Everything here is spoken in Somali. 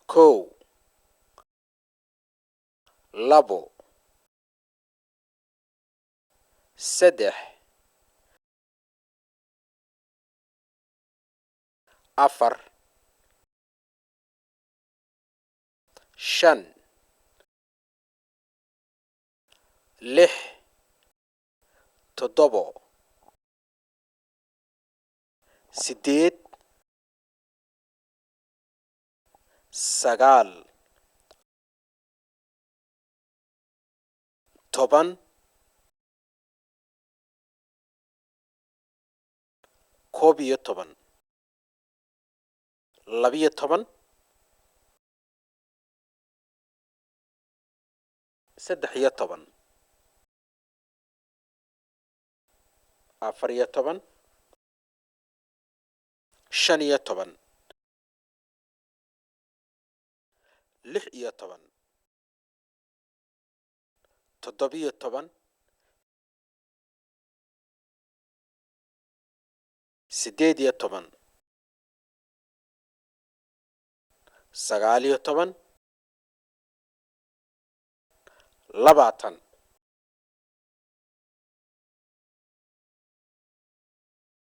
kow, labo, saddex, afar, shan, lix, toddobo, siddeed, sagaal, toban, koob iyo toban, labiyo toban, saddex iyo toban, afar iyo toban, shan iyo toban, lix iyo toban, toddobiyo toban, siddeed iyo toban, sagaal iyo toban, labaatan.